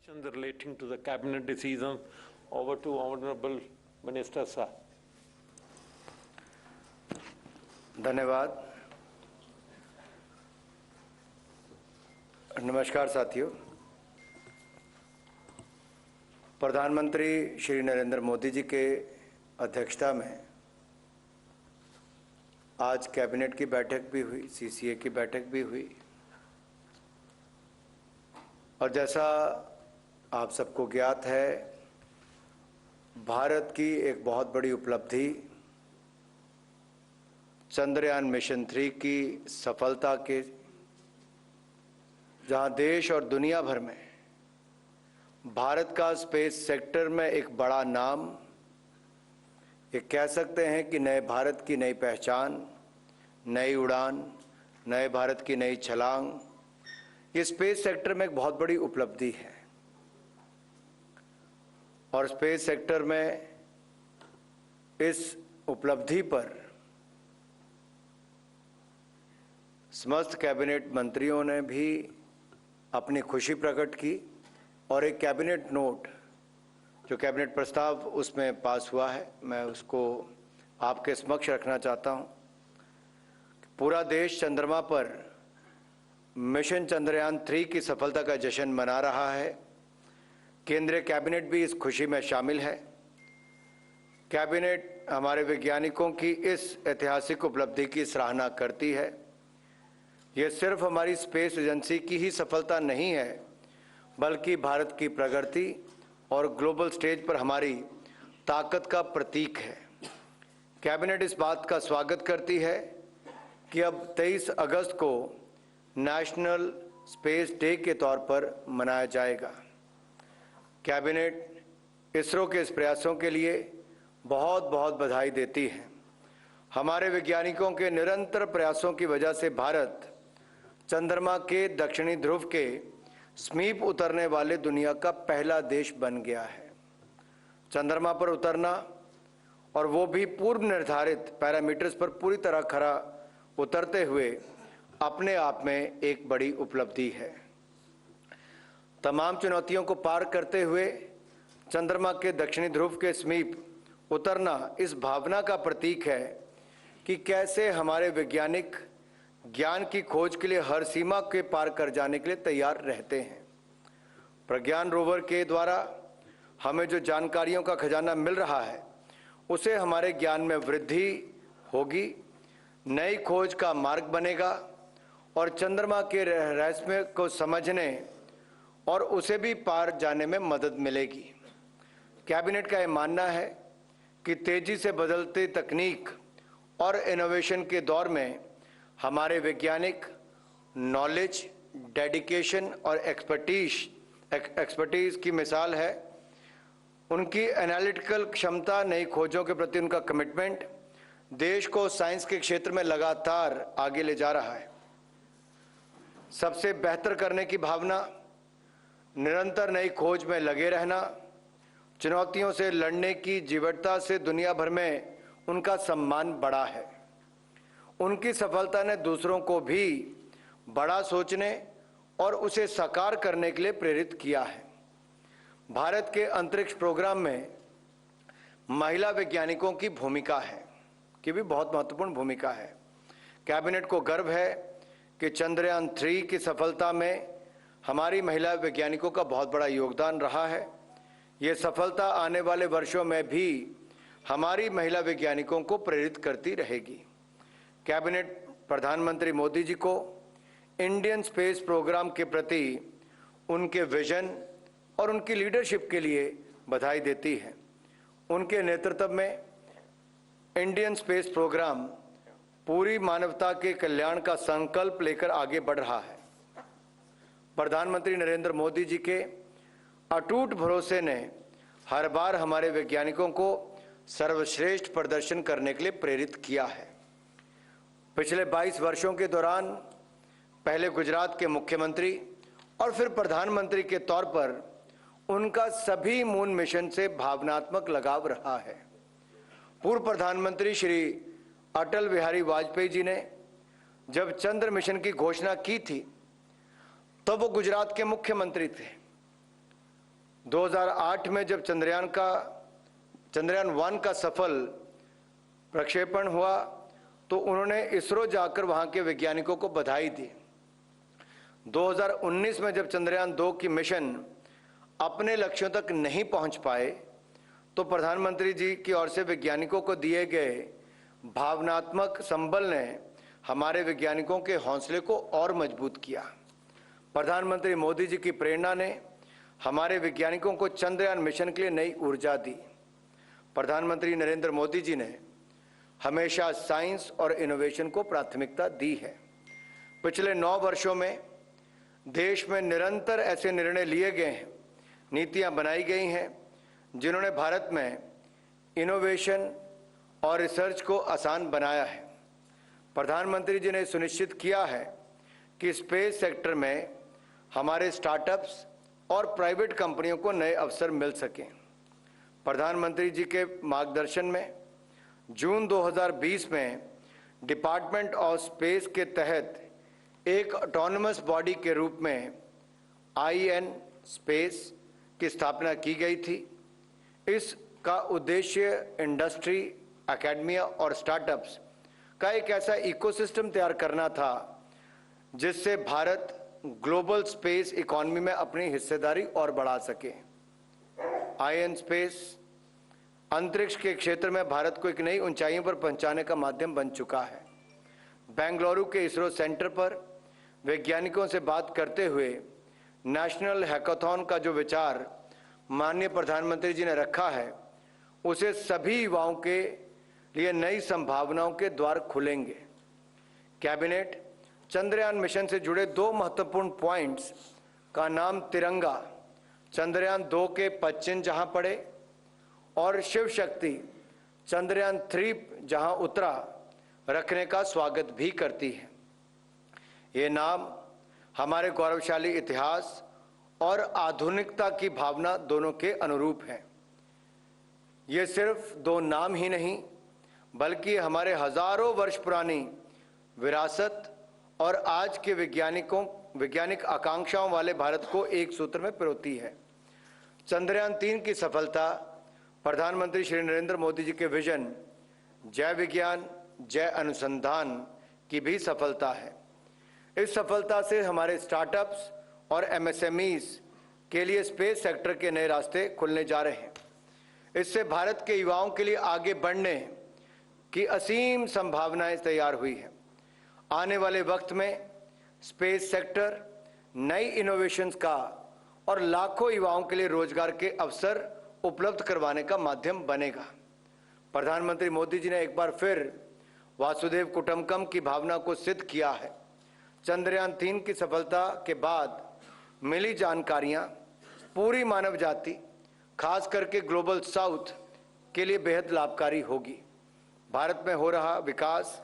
Relating to the cabinet decision, over to Honorable Minister Sir. धन्यवाद। नमस्कार साथियों। प्रधानमंत्री श्री नरेंद्र मोदी जी के अध्यक्षता में आज कैबिनेट की बैठक भी हुई, सीसीए की बैठक भी हुई और जैसा आप सबको ज्ञात है, भारत की एक बहुत बड़ी उपलब्धि चंद्रयान मिशन 3 की सफलता के, जहां देश और दुनिया भर में भारत का स्पेस सेक्टर में एक बड़ा नाम, एक कह सकते हैं कि नए भारत की नई पहचान, नई उड़ान, नए भारत की नई छलांग, ये स्पेस सेक्टर में एक बहुत बड़ी उपलब्धि है। और स्पेस सेक्टर में इस उपलब्धि पर समस्त कैबिनेट मंत्रियों ने भी अपनी खुशी प्रकट की और एक कैबिनेट नोट, जो कैबिनेट प्रस्ताव उसमें पास हुआ है, मैं उसको आपके समक्ष रखना चाहता हूं। पूरा देश चंद्रमा पर मिशन चंद्रयान 3 की सफलता का जश्न मना रहा है। केंद्रीय कैबिनेट भी इस खुशी में शामिल है। कैबिनेट हमारे वैज्ञानिकों की इस ऐतिहासिक उपलब्धि की सराहना करती है। यह सिर्फ हमारी स्पेस एजेंसी की ही सफलता नहीं है, बल्कि भारत की प्रगति और ग्लोबल स्टेज पर हमारी ताकत का प्रतीक है। कैबिनेट इस बात का स्वागत करती है कि अब 23 अगस्त को नेशनल स्पेस डे के तौर पर मनाया जाएगा। कैबिनेट इसरो के इस प्रयासों के लिए बहुत बहुत बधाई देती है। हमारे वैज्ञानिकों के निरंतर प्रयासों की वजह से भारत चंद्रमा के दक्षिणी ध्रुव के समीप उतरने वाले दुनिया का पहला देश बन गया है। चंद्रमा पर उतरना, और वो भी पूर्व निर्धारित पैरामीटर्स पर पूरी तरह खरा उतरते हुए, अपने आप में एक बड़ी उपलब्धि है। तमाम चुनौतियों को पार करते हुए चंद्रमा के दक्षिणी ध्रुव के समीप उतरना इस भावना का प्रतीक है कि कैसे हमारे वैज्ञानिक ज्ञान की खोज के लिए हर सीमा के पार कर जाने के लिए तैयार रहते हैं। प्रज्ञान रोवर के द्वारा हमें जो जानकारियों का खजाना मिल रहा है, उसे हमारे ज्ञान में वृद्धि होगी, नई खोज का मार्ग बनेगा और चंद्रमा के रहस्य को समझने और उसे भी पार जाने में मदद मिलेगी। कैबिनेट का यह मानना है कि तेजी से बदलती तकनीक और इनोवेशन के दौर में हमारे वैज्ञानिक नॉलेज, डेडिकेशन और एक्सपर्टीज की मिसाल है। उनकी एनालिटिकल क्षमता, नई खोजों के प्रति उनका कमिटमेंट देश को साइंस के क्षेत्र में लगातार आगे ले जा रहा है। सबसे बेहतर करने की भावना, निरंतर नई खोज में लगे रहना, चुनौतियों से लड़ने की जीवटता से दुनिया भर में उनका सम्मान बढ़ा है। उनकी सफलता ने दूसरों को भी बड़ा सोचने और उसे साकार करने के लिए प्रेरित किया है। भारत के अंतरिक्ष प्रोग्राम में महिला वैज्ञानिकों की भूमिका है, कि भी बहुत महत्वपूर्ण भूमिका है। कैबिनेट को गर्व है कि चंद्रयान 3 की सफलता में हमारी महिला वैज्ञानिकों का बहुत बड़ा योगदान रहा है। ये सफलता आने वाले वर्षों में भी हमारी महिला वैज्ञानिकों को प्रेरित करती रहेगी। कैबिनेट प्रधानमंत्री मोदी जी को इंडियन स्पेस प्रोग्राम के प्रति उनके विजन और उनकी लीडरशिप के लिए बधाई देती है। उनके नेतृत्व में इंडियन स्पेस प्रोग्राम पूरी मानवता के कल्याण का संकल्प लेकर आगे बढ़ रहा है। प्रधानमंत्री नरेंद्र मोदी जी के अटूट भरोसे ने हर बार हमारे वैज्ञानिकों को सर्वश्रेष्ठ प्रदर्शन करने के लिए प्रेरित किया है। पिछले 22 वर्षों के दौरान पहले गुजरात के मुख्यमंत्री और फिर प्रधानमंत्री के तौर पर उनका सभी मून मिशन से भावनात्मक लगाव रहा है। पूर्व प्रधानमंत्री श्री अटल बिहारी वाजपेयी जी ने जब चंद्र मिशन की घोषणा की थी, तब वो गुजरात के मुख्यमंत्री थे 2008 में जब चंद्रयान 1 का सफल प्रक्षेपण हुआ तो उन्होंने इसरो जाकर वहां के वैज्ञानिकों को बधाई दी। 2019 में जब चंद्रयान 2 की मिशन अपने लक्ष्यों तक नहीं पहुंच पाए तो प्रधानमंत्री जी की ओर से वैज्ञानिकों को दिए गए भावनात्मक संबल ने हमारे वैज्ञानिकों के हौसले को और मजबूत किया। प्रधानमंत्री मोदी जी की प्रेरणा ने हमारे वैज्ञानिकों को चंद्रयान मिशन के लिए नई ऊर्जा दी। प्रधानमंत्री नरेंद्र मोदी जी ने हमेशा साइंस और इनोवेशन को प्राथमिकता दी है। पिछले 9 वर्षों में देश में निरंतर ऐसे निर्णय लिए गए हैं, नीतियां बनाई गई हैं जिन्होंने भारत में इनोवेशन और रिसर्च को आसान बनाया है। प्रधानमंत्री जी ने सुनिश्चित किया है कि स्पेस सेक्टर में हमारे स्टार्टअप्स और प्राइवेट कंपनियों को नए अवसर मिल सकें। प्रधानमंत्री जी के मार्गदर्शन में जून 2020 में डिपार्टमेंट ऑफ स्पेस के तहत एक ऑटोनमस बॉडी के रूप में IN स्पेस की स्थापना की गई थी। इसका उद्देश्य इंडस्ट्री, एकेडमिया और स्टार्टअप्स का एक ऐसा इकोसिस्टम तैयार करना था जिससे भारत ग्लोबल स्पेस इकोनॉमी में अपनी हिस्सेदारी और बढ़ा सके। IN स्पेस अंतरिक्ष के क्षेत्र में भारत को एक नई ऊंचाइयों पर पहुंचाने का माध्यम बन चुका है। बेंगलुरु के इसरो सेंटर पर वैज्ञानिकों से बात करते हुए नेशनल हैकाथॉन का जो विचार माननीय प्रधानमंत्री जी ने रखा है, उसे सभी युवाओं के लिए नई संभावनाओं के द्वार खुलेंगे। कैबिनेट चंद्रयान मिशन से जुड़े 2 महत्वपूर्ण पॉइंट्स का नाम तिरंगा चंद्रयान 2 के पदचिन्ह जहां पड़े और शिव शक्ति चंद्रयान 3 जहां उतरा रखने का स्वागत भी करती है। ये नाम हमारे गौरवशाली इतिहास और आधुनिकता की भावना दोनों के अनुरूप है। ये सिर्फ 2 नाम ही नहीं बल्कि हमारे हजारों वर्ष पुरानी विरासत और आज के वैज्ञानिक आकांक्षाओं वाले भारत को एक सूत्र में पिरोती है। चंद्रयान 3 की सफलता प्रधानमंत्री श्री नरेंद्र मोदी जी के विजन जय विज्ञान जय अनुसंधान की भी सफलता है। इस सफलता से हमारे स्टार्टअप्स और MSMEs के लिए स्पेस सेक्टर के नए रास्ते खुलने जा रहे हैं। इससे भारत के युवाओं के लिए आगे बढ़ने की असीम संभावनाएं तैयार हुई हैं। आने वाले वक्त में स्पेस सेक्टर नई इनोवेशंस का और लाखों युवाओं के लिए रोजगार के अवसर उपलब्ध करवाने का माध्यम बनेगा। प्रधानमंत्री मोदी जी ने एक बार फिर वासुदेव कुटुंबकम की भावना को सिद्ध किया है। चंद्रयान 3 की सफलता के बाद मिली जानकारियां पूरी मानव जाति, खास करके ग्लोबल साउथ के लिए बेहद लाभकारी होगी। भारत में हो रहा विकास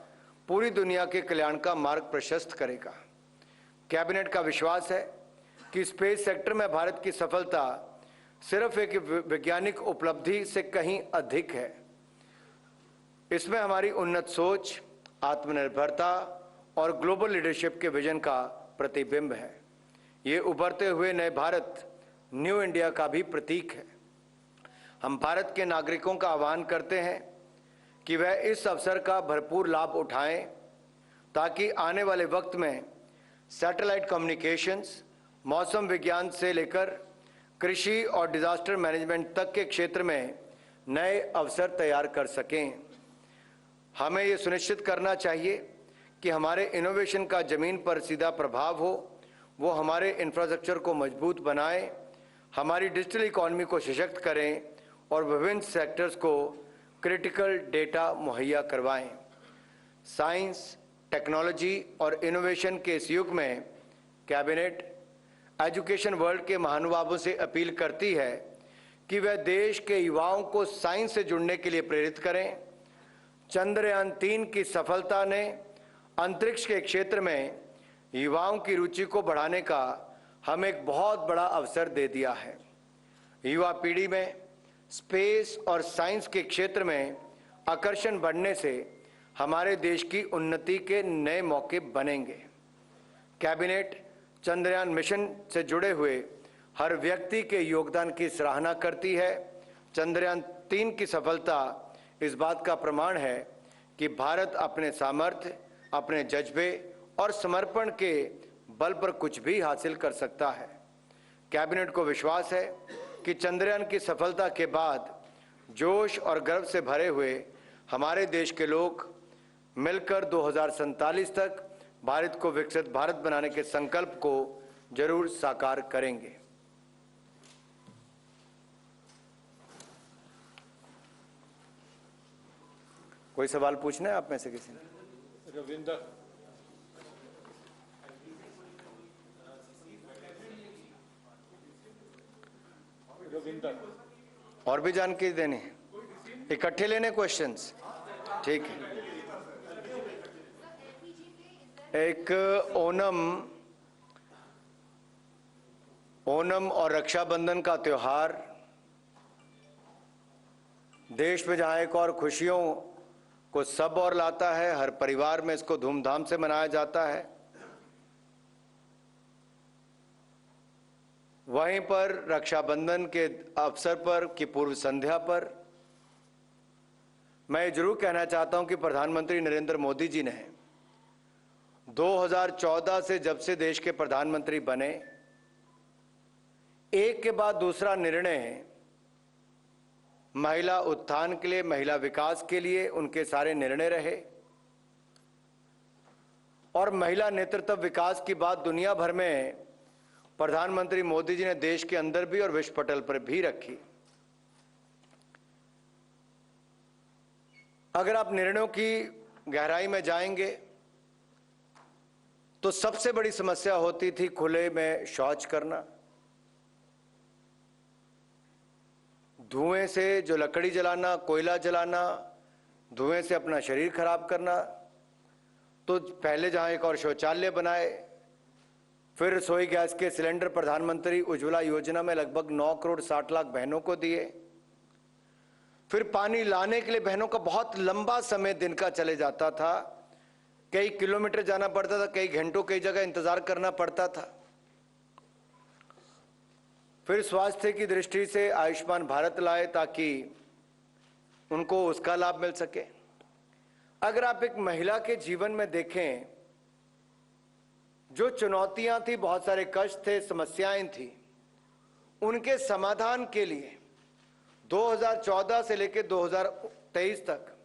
पूरी दुनिया के कल्याण का मार्ग प्रशस्त करेगा। कैबिनेट का विश्वास है कि स्पेस सेक्टर में भारत की सफलता सिर्फ एक वैज्ञानिक उपलब्धि से कहीं अधिक है। इसमें हमारी उन्नत सोच, आत्मनिर्भरता और ग्लोबल लीडरशिप के विजन का प्रतिबिंब है। ये उभरते हुए नए भारत, न्यू इंडिया का भी प्रतीक है। हम भारत के नागरिकों का आह्वान करते हैं कि वह इस अवसर का भरपूर लाभ उठाएं ताकि आने वाले वक्त में सैटेलाइट कम्युनिकेशंस, मौसम विज्ञान से लेकर कृषि और डिजास्टर मैनेजमेंट तक के क्षेत्र में नए अवसर तैयार कर सकें। हमें ये सुनिश्चित करना चाहिए कि हमारे इनोवेशन का जमीन पर सीधा प्रभाव हो, वो हमारे इंफ्रास्ट्रक्चर को मजबूत बनाएं, हमारी डिजिटल इकोनॉमी को सशक्त करें और विभिन्न सेक्टर्स को क्रिटिकल डेटा मुहैया करवाएं। साइंस, टेक्नोलॉजी और इनोवेशन के इस युग में कैबिनेट एजुकेशन वर्ल्ड के महानुभावों से अपील करती है कि वह देश के युवाओं को साइंस से जुड़ने के लिए प्रेरित करें। चंद्रयान 3 की सफलता ने अंतरिक्ष के क्षेत्र में युवाओं की रुचि को बढ़ाने का हमें एक बहुत बड़ा अवसर दे दिया है। युवा पीढ़ी में स्पेस और साइंस के क्षेत्र में आकर्षण बढ़ने से हमारे देश की उन्नति के नए मौके बनेंगे। कैबिनेट चंद्रयान मिशन से जुड़े हुए हर व्यक्ति के योगदान की सराहना करती है। चंद्रयान 3 की सफलता इस बात का प्रमाण है कि भारत अपने सामर्थ्य, अपने जज्बे और समर्पण के बल पर कुछ भी हासिल कर सकता है। कैबिनेट को विश्वास है कि चंद्रयान की सफलता के बाद जोश और गर्व से भरे हुए हमारे देश के लोग मिलकर 2047 तक भारत को विकसित भारत बनाने के संकल्प को जरूर साकार करेंगे। कोई सवाल पूछना है आप में से किसी ने? रविंदर, और भी जानकारी देनी है? इकट्ठे लेने क्वेश्चंस? ठीक है। एक ओणम और रक्षाबंधन का त्योहार देश में जहां एक और खुशियों को सब और लाता है, हर परिवार में इसको धूमधाम से मनाया जाता है, वहीं पर रक्षाबंधन के अवसर पर की पूर्व संध्या पर मैं जरूर कहना चाहता हूं कि प्रधानमंत्री नरेंद्र मोदी जी ने 2014 से जब से देश के प्रधानमंत्री बने, एक के बाद दूसरा निर्णय महिला उत्थान के लिए, महिला विकास के लिए उनके सारे निर्णय रहे। और महिला नेतृत्व विकास की बात दुनिया भर में प्रधानमंत्री मोदी जी ने देश के अंदर भी और विश्व पटल पर भी रखी। अगर आप निर्णयों की गहराई में जाएंगे तो सबसे बड़ी समस्या होती थी खुले में शौच करना, धुएं से जो लकड़ी जलाना, कोयला जलाना, धुएं से अपना शरीर खराब करना। तो पहले जहां एक और शौचालय बनाए, फिर रसोई गैस के सिलेंडर प्रधानमंत्री उज्ज्वला योजना में लगभग 9 करोड़ 60 लाख बहनों को दिए। फिर पानी लाने के लिए बहनों का बहुत लंबा समय दिन का चले जाता था, कई किलोमीटर जाना पड़ता था, कई घंटों कई जगह इंतजार करना पड़ता था। फिर स्वास्थ्य की दृष्टि से आयुष्मान भारत लाए ताकि उनको उसका लाभ मिल सके। अगर आप एक महिला के जीवन में देखें, जो चुनौतियां थी, बहुत सारे कष्ट थे, समस्याएं थी, उनके समाधान के लिए 2014 से लेकर 2023 तक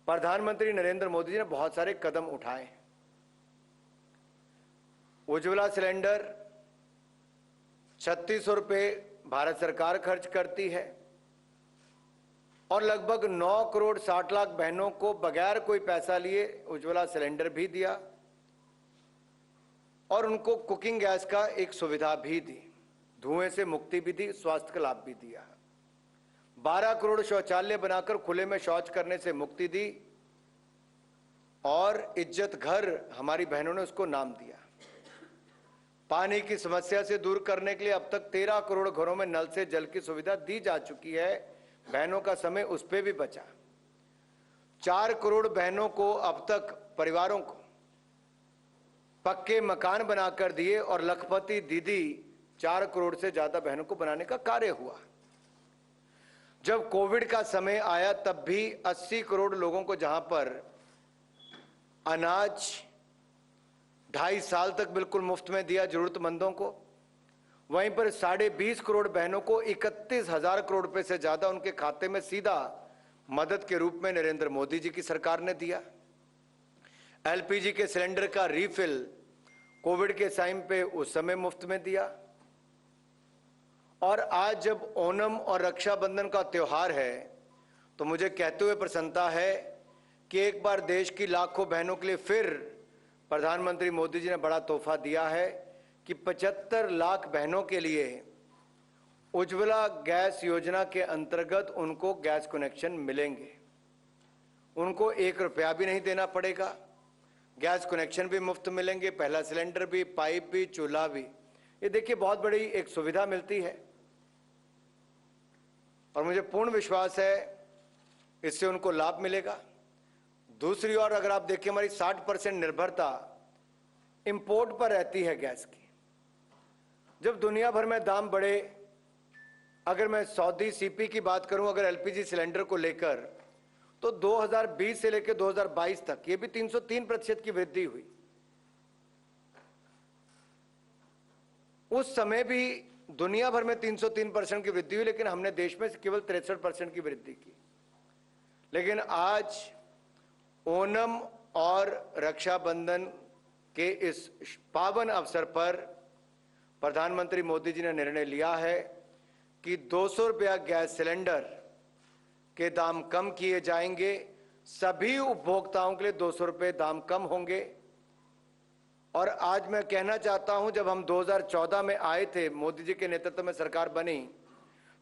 प्रधानमंत्री नरेंद्र मोदी जी ने बहुत सारे कदम उठाए। उज्ज्वला सिलेंडर 3600 रुपये भारत सरकार खर्च करती है और लगभग 9 करोड़ 60 लाख बहनों को बगैर कोई पैसा लिए उज्ज्वला सिलेंडर भी दिया और उनको कुकिंग गैस का एक सुविधा भी दी, धुएं से मुक्ति भी दी, स्वास्थ्य का लाभ भी दिया। 12 करोड़ शौचालय बनाकर खुले में शौच करने से मुक्ति दी और इज्जत घर हमारी बहनों ने उसको नाम दिया। पानी की समस्या से दूर करने के लिए अब तक 13 करोड़ घरों में नल से जल की सुविधा दी जा चुकी है, बहनों का समय उस पे भी बचा। 4 करोड़ बहनों को अब तक, परिवारों को पक्के मकान बनाकर दिए और लखपति दीदी 4 करोड़ से ज्यादा बहनों को बनाने का कार्य हुआ। जब कोविड का समय आया तब भी 80 करोड़ लोगों को जहां पर अनाज 2.5 साल तक बिल्कुल मुफ्त में दिया जरूरतमंदों को, वहीं पर 20.5 करोड़ बहनों को 31,000 करोड़ रुपए से ज्यादा उनके खाते में सीधा मदद के रूप में नरेंद्र मोदी जी की सरकार ने दिया। एलपीजी के सिलेंडर का रीफिल कोविड के टाइम पे उस समय मुफ्त में दिया। और आज जब ओणम और रक्षाबंधन का त्योहार है तो मुझे कहते हुए प्रसन्नता है कि एक बार देश की लाखों बहनों के लिए फिर प्रधानमंत्री मोदी जी ने बड़ा तोहफा दिया है कि 75 लाख बहनों के लिए उज्ज्वला गैस योजना के अंतर्गत उनको गैस कनेक्शन मिलेंगे। उनको 1 रुपया भी नहीं देना पड़ेगा, गैस कनेक्शन भी मुफ्त मिलेंगे, पहला सिलेंडर भी, पाइप भी, चूल्हा भी। ये देखिए बहुत बड़ी एक सुविधा मिलती है और मुझे पूर्ण विश्वास है इससे उनको लाभ मिलेगा। दूसरी ओर अगर आप देखिए हमारी 60% निर्भरता इंपोर्ट पर रहती है गैस की। जब दुनिया भर में दाम बढ़े, अगर मैं सऊदी सीपी की बात करूं, अगर एलपीजी सिलेंडर को लेकर, तो 2020 से लेकर 2022 तक ये भी 303% की वृद्धि हुई। उस समय भी दुनिया भर में 303% की वृद्धि हुई, लेकिन हमने देश में केवल 63% की वृद्धि की। लेकिन आज ओणम और रक्षाबंधन के इस पावन अवसर पर प्रधानमंत्री मोदी जी ने निर्णय लिया है कि 200 रुपया गैस सिलेंडर के दाम कम किए जाएंगे। सभी उपभोक्ताओं के लिए 200 रुपये दाम कम होंगे। और आज मैं कहना चाहता हूं, जब हम 2014 में आए थे, मोदी जी के नेतृत्व में सरकार बनी,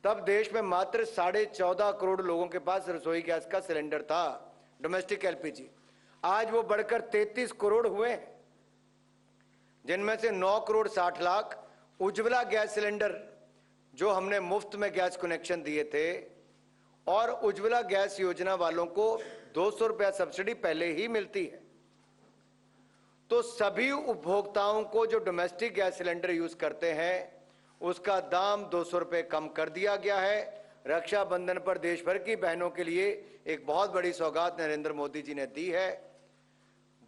तब देश में मात्र 14.5 करोड़ लोगों के पास रसोई गैस का सिलेंडर था, डोमेस्टिक एलपीजी। आज वो बढ़कर 33 करोड़ हुए, जिनमें से 9 करोड़ 60 लाख उज्ज्वला गैस सिलेंडर जो हमने मुफ्त में गैस कनेक्शन दिए थे, और उज्ज्वला गैस योजना वालों को 200 रुपया सब्सिडी पहले ही मिलती है। तो सभी उपभोक्ताओं को जो डोमेस्टिक गैस सिलेंडर यूज करते हैं, उसका दाम 200 रुपये कम कर दिया गया है। रक्षाबंधन पर देश भर की बहनों के लिए एक बहुत बड़ी सौगात नरेंद्र मोदी जी ने दी है।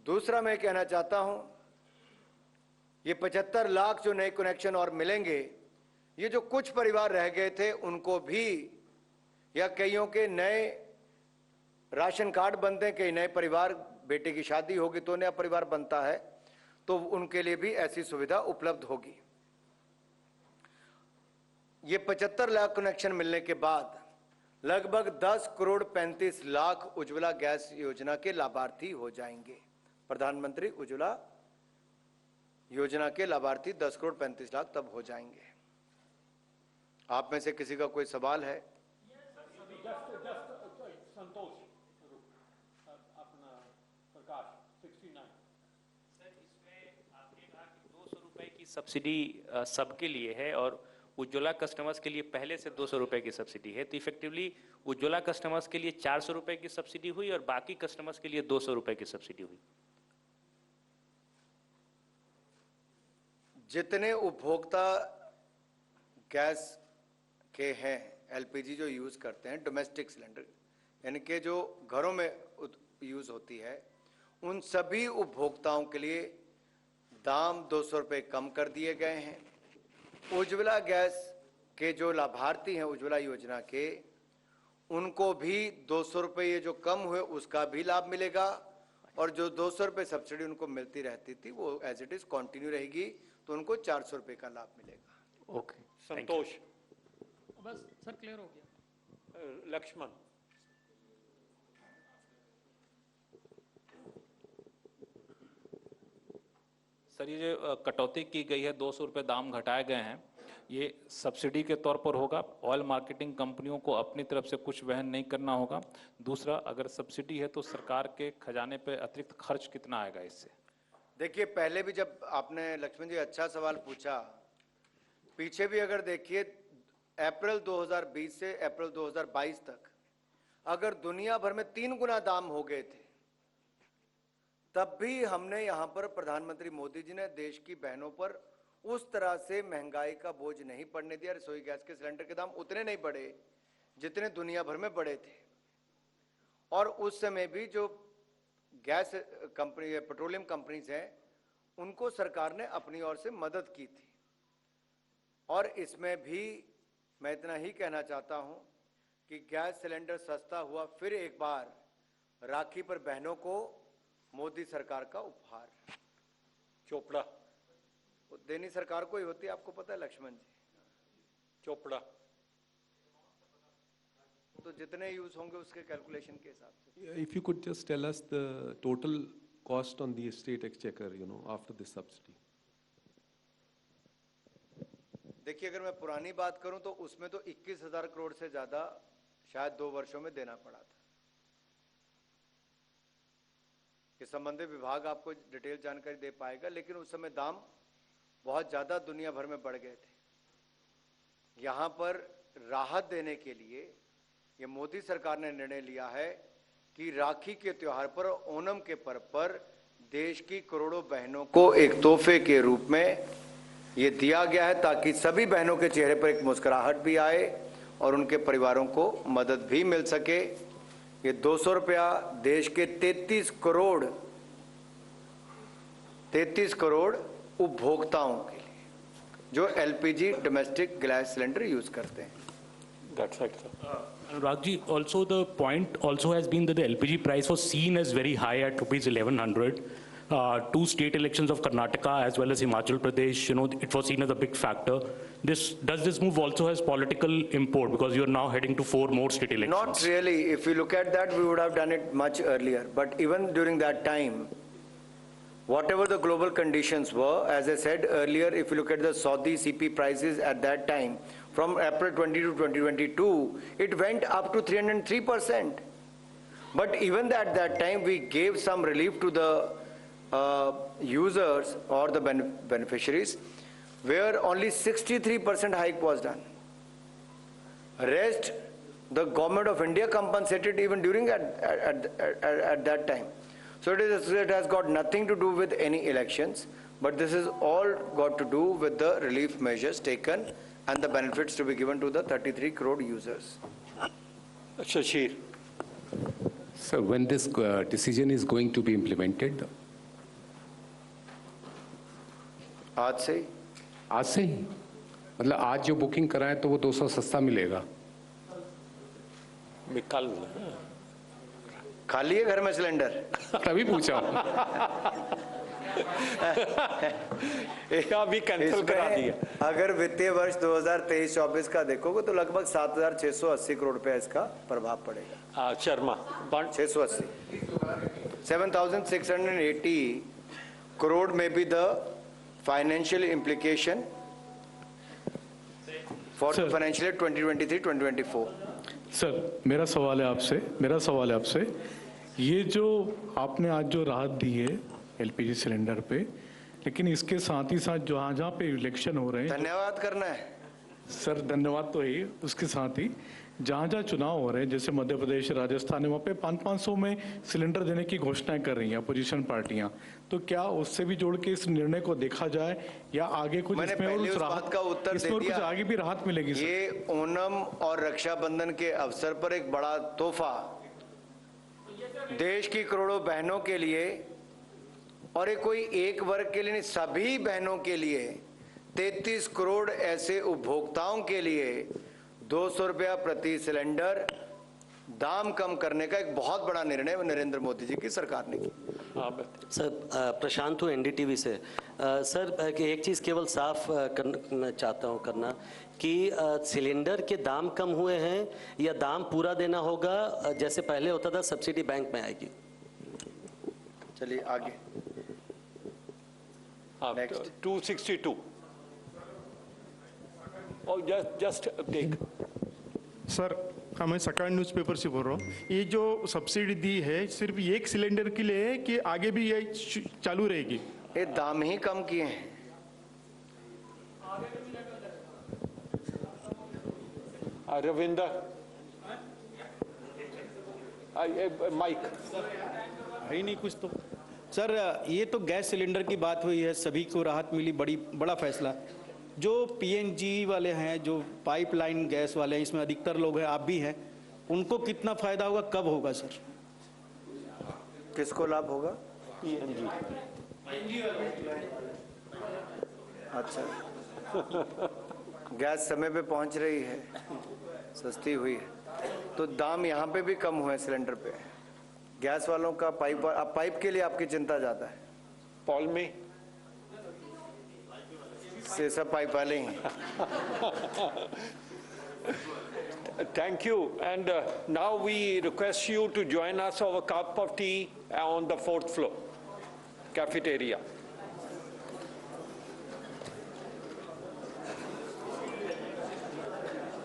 दूसरा मैं कहना चाहता हूं, ये 75 लाख जो नए कनेक्शन और मिलेंगे, ये जो कुछ परिवार रह गए थे उनको भी, या कईयों के नए राशन कार्ड बनते हैं, कई नए परिवार, बेटे की शादी होगी तो नया परिवार बनता है, तो उनके लिए भी ऐसी सुविधा उपलब्ध होगी। ये 75 लाख कनेक्शन मिलने के बाद लगभग 10 करोड़ 35 लाख उज्ज्वला गैस योजना के लाभार्थी हो जाएंगे। प्रधानमंत्री उज्ज्वला योजना के लाभार्थी 10 करोड़ 35 लाख तब हो जाएंगे। आप में से किसी का कोई सवाल है? संतोष अपना प्रकाश 69। सर, इसमें आपने कहा कि 200 रुपए की सब्सिडी सबके लिए है और उज्ज्वला कस्टमर्स के लिए पहले से 200 रुपए की सब्सिडी है, तो इफेक्टिवली उज्ज्वला कस्टमर्स के लिए 400 रुपए की सब्सिडी हुई और बाकी कस्टमर्स के लिए 200 रुपए की सब्सिडी हुई। जितने उपभोक्ता गैस के हैं, एलपीजी जो यूज करते हैं, डोमेस्टिक सिलेंडर यानी कि जो घरों में यूज होती है, उन सभी उपभोक्ताओं के लिए दाम 200 रुपये कम कर दिए गए हैं। उज्ज्वला गैस के जो लाभार्थी हैं उज्ज्वला योजना के, उनको भी 200 रुपये जो कम हुए उसका भी लाभ मिलेगा, और जो 200 रुपये सब्सिडी उनको मिलती रहती थी वो एज इट इज कंटिन्यू रहेगी, तो उनको 400 रुपये का लाभ मिलेगा। ओके, संतोष। बस सर, क्लियर हो गया। लक्ष्मण। सर, ये जो कटौती की गई है, 200 रुपये दाम घटाए गए हैं, ये सब्सिडी के तौर पर होगा? ऑयल मार्केटिंग कंपनियों को अपनी तरफ से कुछ वहन नहीं करना होगा? दूसरा, अगर सब्सिडी है तो सरकार के खजाने पे अतिरिक्त खर्च कितना आएगा इससे? देखिए, पहले भी जब आपने लक्ष्मण जी अच्छा सवाल पूछा, पीछे भी अगर देखिए अप्रैल 2020 से अप्रैल 2022 तक अगर दुनिया भर में 3 गुना दाम हो गए थे, तब भी हमने यहां पर प्रधानमंत्री मोदी जी ने देश की बहनों पर उस तरह से महंगाई का बोझ नहीं पड़ने दिया। रसोई गैस के सिलेंडर के दाम उतने नहीं बढ़े जितने दुनिया भर में बढ़े थे, और उस समय भी जो गैस कंपनी, पेट्रोलियम कंपनीज हैं, उनको सरकार ने अपनी ओर से मदद की थी। और इसमें भी मैं इतना ही कहना चाहता हूं कि गैस सिलेंडर सस्ता हुआ, फिर एक बार राखी पर बहनों को मोदी सरकार का उपहार। चोपड़ा। वो देनी सरकार को ही होती है, आपको पता है लक्ष्मण जी। चोपड़ा। तो जितने यूज होंगे उसके कैलकुलेशन के हिसाब से। If you could just tell us the total cost on the state exchequer, after this subsidy. देखिए, अगर मैं पुरानी बात करूं तो उसमें तो 21,000 करोड़ से ज्यादा शायद 2 वर्षों में देना पड़ा था। कि संबंधित विभाग आपको डिटेल जानकारी दे पाएगा, लेकिन उस समय दाम बहुत ज्यादा दुनिया भर में बढ़ गए थे। यहां पर राहत देने के लिए ये मोदी सरकार ने निर्णय लिया है कि राखी के त्योहार पर, ओणम के पर्व पर देश की करोड़ों बहनों को एक तोहफे के रूप में ये दिया गया है ताकि सभी बहनों के चेहरे पर एक मुस्कुराहट भी आए और उनके परिवारों को मदद भी मिल सके। ये 200 रुपया देश के 33 करोड़ उपभोक्ताओं के लिए जो LPG domestic gas cylinder use करते हैं। That's right, sir. Anurag ji, also the point also has been that the LPG price was seen as very high at rupees 1100. Two state elections of Karnataka as well as Himachal Pradesh, it was seen as a big factor. Does this move also has political import because you are now heading to 4 more state elections? Not really. If you look at that, we would have done it much earlier. But even during that time, whatever the global conditions were, as I said earlier, if you look at the Saudi CP prices at that time, from April 20 to 2022, it went up to 303%. But even at that time, we gave some relief to the users or the beneficiaries, where only 63% hike was done. Rest, the government of India compensated even during at that time. So it has got nothing to do with any elections, but this is all got to do with the relief measures taken and the benefits to be given to the 33 crore users. Shashir. Sir, when this decision is going to be implemented? आज से ही मतलब आज जो booking कराए तो वो 200 सस्ता मिलेगा। कल खाली है घर में सिलेंडर? तभी पूछा। अभी कैंसिल करा दिया। अगर वित्तीय वर्ष 2023-24 का देखोगे तो लगभग 7,680 करोड़ रुपया इसका प्रभाव पड़ेगा। Sharma 680 7,680 crore may be the financial implication for the financial year 2023-2024. Sir मेरा सवाल है आपसे ये जो आपने आज जो राहत दी है एलपीजी सिलेंडर पे, लेकिन इसके साथ ही साथ जहाँ पे इलेक्शन हो रहे हैं, धन्यवाद करना है सर, धन्यवाद तो है, उसके साथ ही जहाँ चुनाव हो रहे हैं जैसे मध्य प्रदेश, राजस्थान, वहाँ पे 500 में सिलेंडर देने की घोषणाएं कर रही हैं अपोजिशन पार्टियां, तो क्या उससे भी जोड़ के इस निर्णय को देखा जाए या आगे कुछ मैंने इसमें और पहले उस राहत बात का उत्तर दे कुछ दिया। आगे भी राहत मिलेगी सर? ये ओणम और रक्षाबंधन के अवसर पर एक बड़ा तोहफा देश की करोड़ों बहनों के लिए, और ये कोई एक वर्ग के लिए नहीं, सभी बहनों के लिए 33 करोड़ ऐसे उपभोक्ताओं के लिए 200 रुपया प्रति सिलेंडर दाम कम करने का एक बहुत बड़ा निर्णय नरेंद्र मोदी जी की सरकार ने किया। सर प्रशांत हूँ एनडीटीवी से। सर एक चीज़ केवल साफ करना चाहता हूँ करना कि सिलेंडर के दाम कम हुए हैं या दाम पूरा देना होगा जैसे पहले होता था, सब्सिडी बैंक में आएगी? चलिए आगे। Next. 262. Oh, just take. Sir मैं सकाळ न्यूज़पेपर से बोल रहा हूँ। ये जो सब्सिडी दी है सिर्फ एक सिलेंडर के लिए है कि आगे भी ये चालू रहेगी? ये दाम ही कम किए हैं। रविंदर माइक है नहीं कुछ तो। सर ये तो गैस सिलेंडर की बात हुई है, सभी को राहत मिली, बड़ा फैसला। जो पीएनजी वाले हैं, जो पाइपलाइन गैस वाले हैं, इसमें अधिकतर लोग हैं, आप भी हैं, उनको कितना फायदा होगा, कब होगा सर? किसको लाभ होगा? पीएनजी। अच्छा गैस समय पे पहुंच रही है, सस्ती हुई है, तो दाम यहाँ पे भी कम हुए सिलेंडर पे। गैस वालों का पाइप के लिए आपकी चिंता ज्यादा है। पॉल में से सब पाइप वाले ही। Thank you, and now we request you to join us over a cup of tea on the 4th floor cafeteria.